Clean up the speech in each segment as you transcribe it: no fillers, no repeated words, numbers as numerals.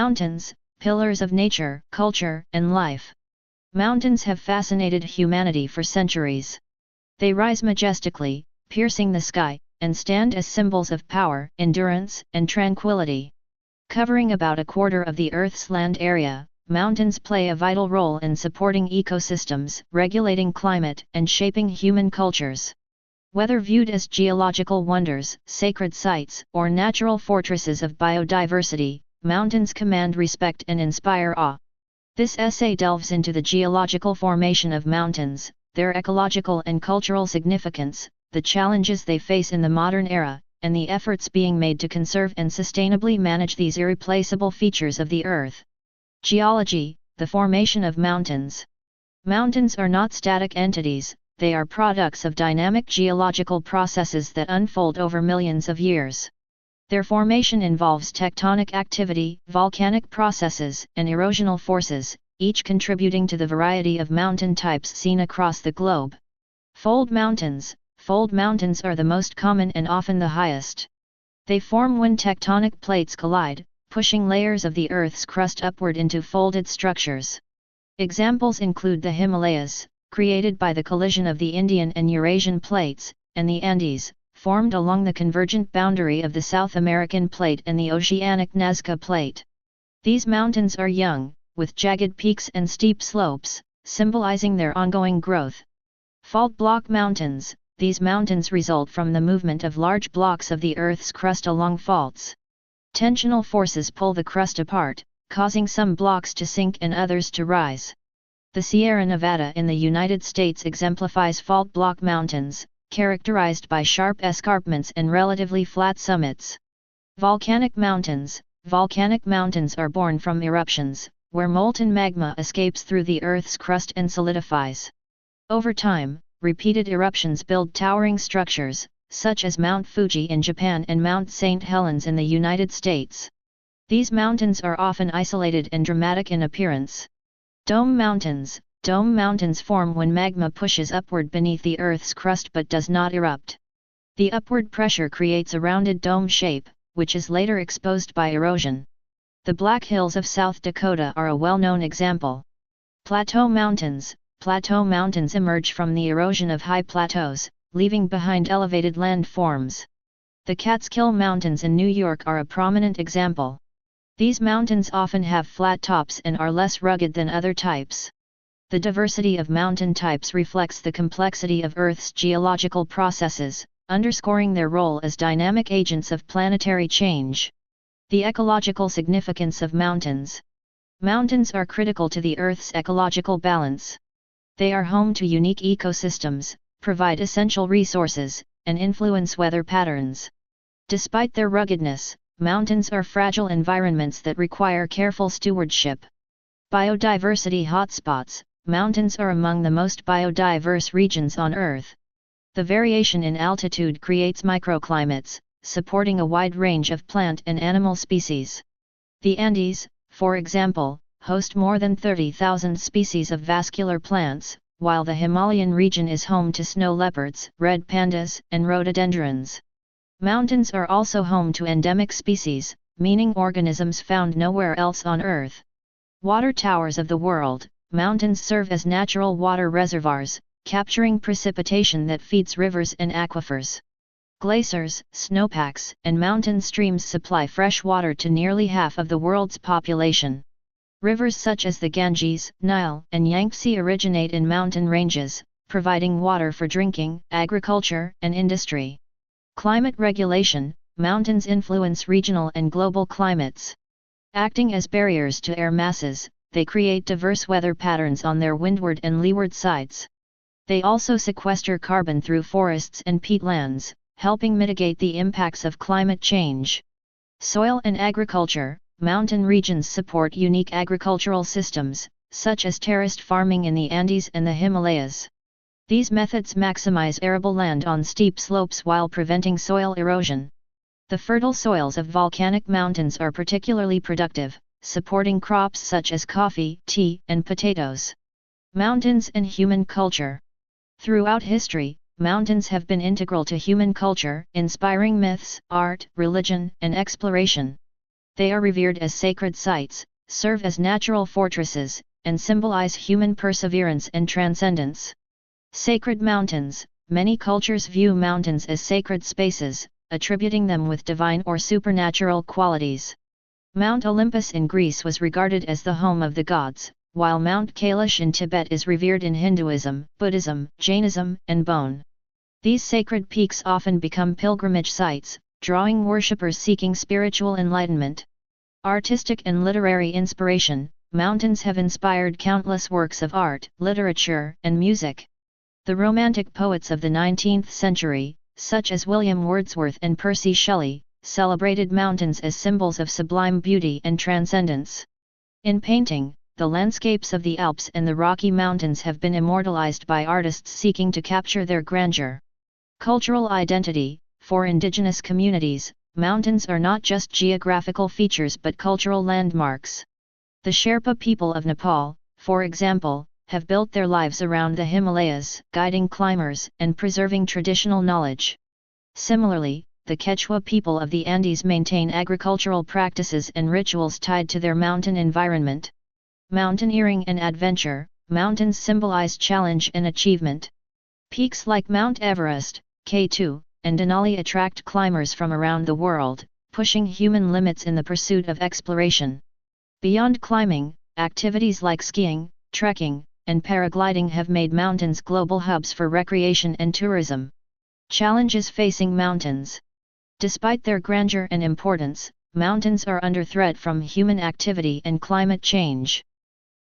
Mountains, pillars of nature, culture, and life. Mountains have fascinated humanity for centuries. They rise majestically, piercing the sky, and stand as symbols of power, endurance, and tranquility. Covering about a quarter of the Earth's land area, mountains play a vital role in supporting ecosystems, regulating climate, and shaping human cultures. Whether viewed as geological wonders, sacred sites, or natural fortresses of biodiversity, mountains command respect and inspire awe. This essay delves into the geological formation of mountains, their ecological and cultural significance, the challenges they face in the modern era, and the efforts being made to conserve and sustainably manage these irreplaceable features of the Earth. Geology, the formation of mountains. Mountains are not static entities, they are products of dynamic geological processes that unfold over millions of years. Their formation involves tectonic activity, volcanic processes, and erosional forces, each contributing to the variety of mountain types seen across the globe. Fold mountains. Fold mountains are the most common and often the highest. They form when tectonic plates collide, pushing layers of the Earth's crust upward into folded structures. Examples include the Himalayas, created by the collision of the Indian and Eurasian plates, and the Andes, formed along the convergent boundary of the South American plate and the Oceanic Nazca plate. These mountains are young, with jagged peaks and steep slopes, symbolizing their ongoing growth. Fault block mountains. These mountains result from the movement of large blocks of the Earth's crust along faults. Tensional forces pull the crust apart, causing some blocks to sink and others to rise. The Sierra Nevada in the United States exemplifies fault block mountains, characterized by sharp escarpments and relatively flat summits. Volcanic mountains. Volcanic mountains are born from eruptions, where molten magma escapes through the Earth's crust and solidifies. Over time, repeated eruptions build towering structures, such as Mount Fuji in Japan and Mount St. Helens in the United States. These mountains are often isolated and dramatic in appearance. Dome mountains. Dome mountains form when magma pushes upward beneath the Earth's crust but does not erupt. The upward pressure creates a rounded dome shape, which is later exposed by erosion. The Black Hills of South Dakota are a well-known example. Plateau mountains. Plateau mountains emerge from the erosion of high plateaus, leaving behind elevated landforms. The Catskill Mountains in New York are a prominent example. These mountains often have flat tops and are less rugged than other types. The diversity of mountain types reflects the complexity of Earth's geological processes, underscoring their role as dynamic agents of planetary change. The ecological significance of mountains. Mountains are critical to the Earth's ecological balance. They are home to unique ecosystems, provide essential resources, and influence weather patterns. Despite their ruggedness, mountains are fragile environments that require careful stewardship. Biodiversity hotspots. Mountains are among the most biodiverse regions on Earth. The variation in altitude creates microclimates, supporting a wide range of plant and animal species. The Andes, for example, host more than 30,000 species of vascular plants, while the Himalayan region is home to snow leopards, red pandas, and rhododendrons. Mountains are also home to endemic species, meaning organisms found nowhere else on Earth. Water towers of the world. Mountains serve as natural water reservoirs, capturing precipitation that feeds rivers and aquifers. Glaciers, snowpacks, and mountain streams supply fresh water to nearly half of the world's population. Rivers such as the Ganges, Nile, and Yangtze originate in mountain ranges, providing water for drinking, agriculture, and industry. Climate regulation. Mountains influence regional and global climates. Acting as barriers to air masses, they create diverse weather patterns on their windward and leeward sides. They also sequester carbon through forests and peatlands, helping mitigate the impacts of climate change. Soil and agriculture. Mountain regions support unique agricultural systems, such as terraced farming in the Andes and the Himalayas. These methods maximize arable land on steep slopes while preventing soil erosion. The fertile soils of volcanic mountains are particularly productive, supporting crops such as coffee, tea, and potatoes. Mountains and human culture. Throughout history, mountains have been integral to human culture, inspiring myths, art, religion, and exploration. They are revered as sacred sites, serve as natural fortresses, and symbolize human perseverance and transcendence. Sacred mountains. Many cultures view mountains as sacred spaces, attributing them with divine or supernatural qualities. Mount Olympus in Greece was regarded as the home of the gods, while Mount Kailash in Tibet is revered in Hinduism, Buddhism, Jainism, and Bon. These sacred peaks often become pilgrimage sites, drawing worshippers seeking spiritual enlightenment. Artistic and literary inspiration. Mountains have inspired countless works of art, literature, and music. The Romantic poets of the 19th century, such as William Wordsworth and Percy Shelley, celebrated mountains as symbols of sublime beauty and transcendence. In painting, the landscapes of the Alps and the Rocky Mountains have been immortalized by artists seeking to capture their grandeur. Cultural identity. For indigenous communities, mountains are not just geographical features but cultural landmarks. The Sherpa people of Nepal, for example, have built their lives around the Himalayas, guiding climbers and preserving traditional knowledge. Similarly, the Quechua people of the Andes maintain agricultural practices and rituals tied to their mountain environment. Mountaineering and adventure. Mountains symbolize challenge and achievement. Peaks like Mount Everest, K2, and Denali attract climbers from around the world, pushing human limits in the pursuit of exploration. Beyond climbing, activities like skiing, trekking, and paragliding have made mountains global hubs for recreation and tourism. Challenges facing mountains. Despite their grandeur and importance, mountains are under threat from human activity and climate change.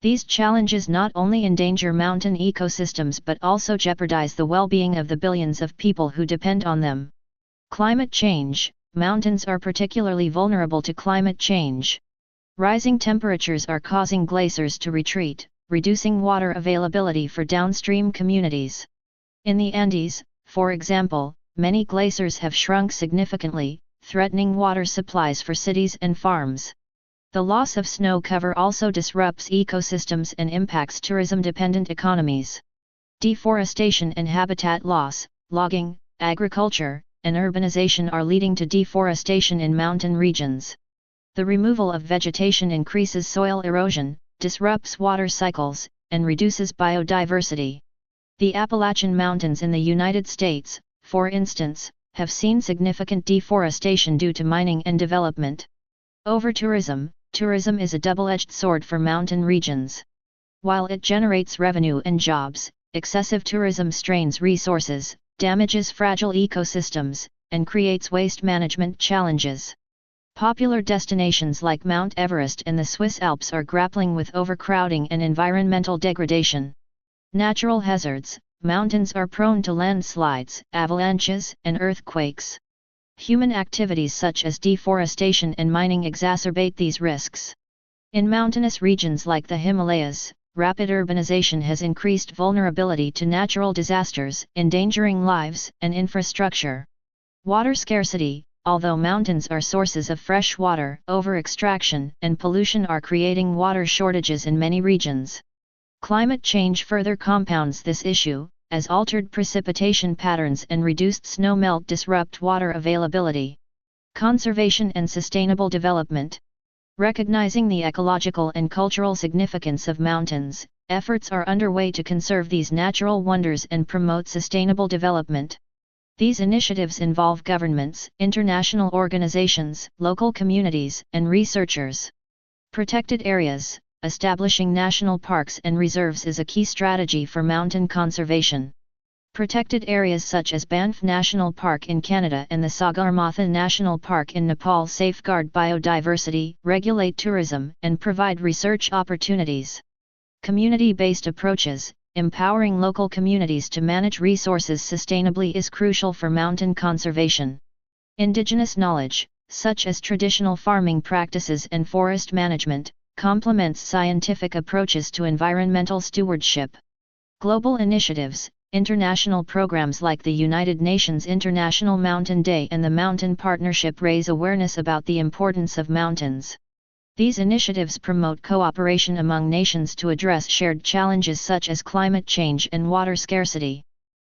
These challenges not only endanger mountain ecosystems but also jeopardize the well-being of the billions of people who depend on them. Climate change. Mountains are particularly vulnerable to climate change. Rising temperatures are causing glaciers to retreat, reducing water availability for downstream communities. In the Andes, for example, many glaciers have shrunk significantly, threatening water supplies for cities and farms. The loss of snow cover also disrupts ecosystems and impacts tourism-dependent economies. Deforestation and habitat loss. Logging, agriculture, and urbanization are leading to deforestation in mountain regions. The removal of vegetation increases soil erosion, disrupts water cycles, and reduces biodiversity. The Appalachian Mountains in the United States, for instance, have seen significant deforestation due to mining and development. Over-tourism. Tourism is a double-edged sword for mountain regions. While it generates revenue and jobs, excessive tourism strains resources, damages fragile ecosystems, and creates waste management challenges. Popular destinations like Mount Everest and the Swiss Alps are grappling with overcrowding and environmental degradation. Natural hazards. Mountains are prone to landslides, avalanches, and earthquakes. Human activities such as deforestation and mining exacerbate these risks. In mountainous regions like the Himalayas, rapid urbanization has increased vulnerability to natural disasters, endangering lives and infrastructure. Water scarcity. Although mountains are sources of fresh water, over-extraction and pollution are creating water shortages in many regions. Climate change further compounds this issue, as altered precipitation patterns and reduced snowmelt disrupt water availability. Conservation and sustainable development. Recognizing the ecological and cultural significance of mountains, efforts are underway to conserve these natural wonders and promote sustainable development. These initiatives involve governments, international organizations, local communities, and researchers. Protected areas. Establishing national parks and reserves is a key strategy for mountain conservation. Protected areas such as Banff National Park in Canada and the Sagarmatha National Park in Nepal safeguard biodiversity, regulate tourism, and provide research opportunities. Community-based approaches. Empowering local communities to manage resources sustainably is crucial for mountain conservation. Indigenous knowledge, such as traditional farming practices and forest management, complements scientific approaches to environmental stewardship. Global initiatives. International programs like the United Nations International Mountain Day and the Mountain Partnership raise awareness about the importance of mountains. These initiatives promote cooperation among nations to address shared challenges such as climate change and water scarcity.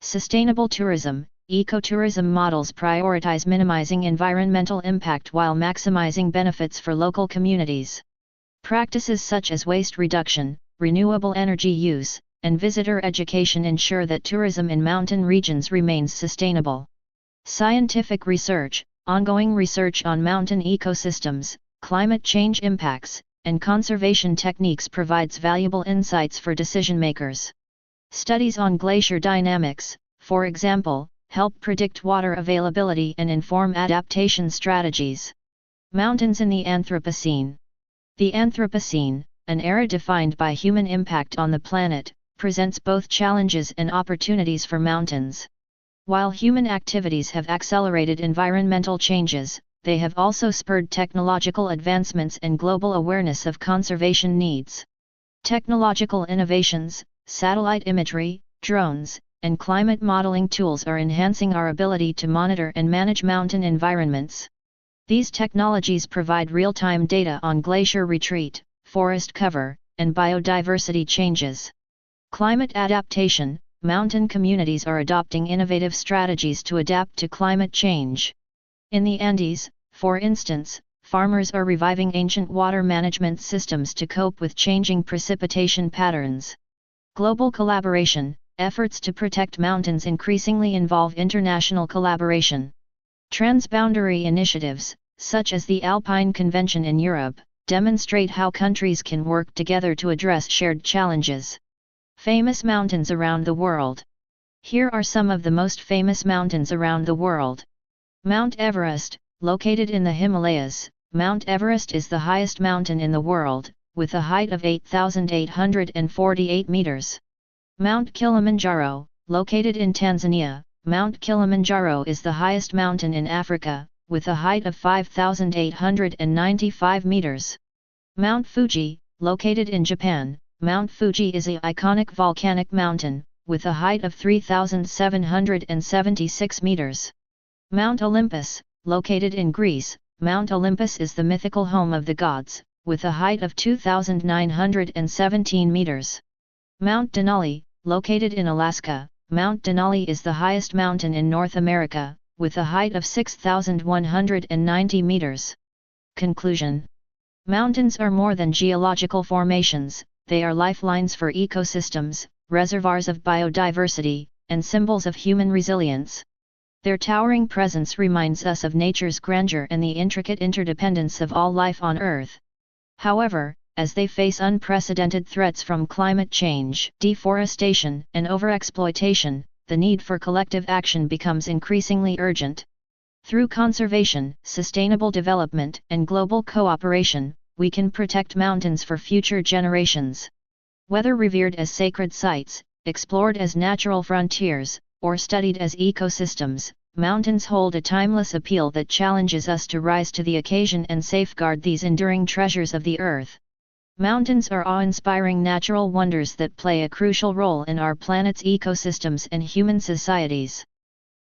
Sustainable tourism. ecotourism models prioritize minimizing environmental impact while maximizing benefits for local communities. Practices such as waste reduction, renewable energy use, and visitor education ensure that tourism in mountain regions remains sustainable. Scientific research, ongoing research on mountain ecosystems, climate change impacts, and conservation techniques provides valuable insights for decision-makers. Studies on glacier dynamics, for example, help predict water availability and inform adaptation strategies. Mountains in the Anthropocene. The Anthropocene, an era defined by human impact on the planet, presents both challenges and opportunities for mountains. While human activities have accelerated environmental changes, they have also spurred technological advancements and global awareness of conservation needs. Technological innovations, satellite imagery, drones, and climate modeling tools are enhancing our ability to monitor and manage mountain environments. These technologies provide real-time data on glacier retreat, forest cover, and biodiversity changes. Climate adaptation. Mountain communities are adopting innovative strategies to adapt to climate change. In the Andes, for instance, farmers are reviving ancient water management systems to cope with changing precipitation patterns. Global collaboration. Efforts to protect mountains increasingly involve international collaboration. Transboundary initiatives, such as the Alpine Convention in Europe, demonstrate how countries can work together to address shared challenges. Famous mountains around the world. Here are some of the most famous mountains around the world. Mount Everest, located in the Himalayas. Mount Everest is the highest mountain in the world, with a height of 8,848 meters. Mount Kilimanjaro, located in Tanzania. Mount Kilimanjaro is the highest mountain in Africa, with a height of 5,895 meters. Mount Fuji, located in Japan. Mount Fuji is an iconic volcanic mountain, with a height of 3,776 meters. Mount Olympus, located in Greece. Mount Olympus is the mythical home of the gods, with a height of 2,917 meters. Mount Denali, located in Alaska. Mount Denali is the highest mountain in North America, with a height of 6,190 meters. Conclusion. Mountains are more than geological formations. They are lifelines for ecosystems, reservoirs of biodiversity, and symbols of human resilience. Their towering presence reminds us of nature's grandeur and the intricate interdependence of all life on Earth. However, as they face unprecedented threats from climate change, deforestation, and overexploitation, the need for collective action becomes increasingly urgent. Through conservation, sustainable development, and global cooperation, we can protect mountains for future generations. Whether revered as sacred sites, explored as natural frontiers, or studied as ecosystems, mountains hold a timeless appeal that challenges us to rise to the occasion and safeguard these enduring treasures of the earth. Mountains are awe-inspiring natural wonders that play a crucial role in our planet's ecosystems and human societies.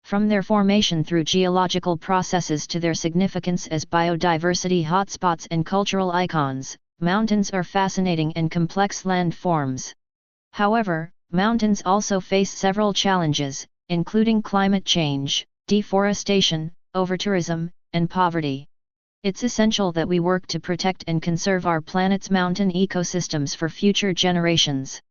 From their formation through geological processes to their significance as biodiversity hotspots and cultural icons, mountains are fascinating and complex landforms. However, mountains also face several challenges, including climate change, deforestation, overtourism, and poverty. It's essential that we work to protect and conserve our planet's mountain ecosystems for future generations.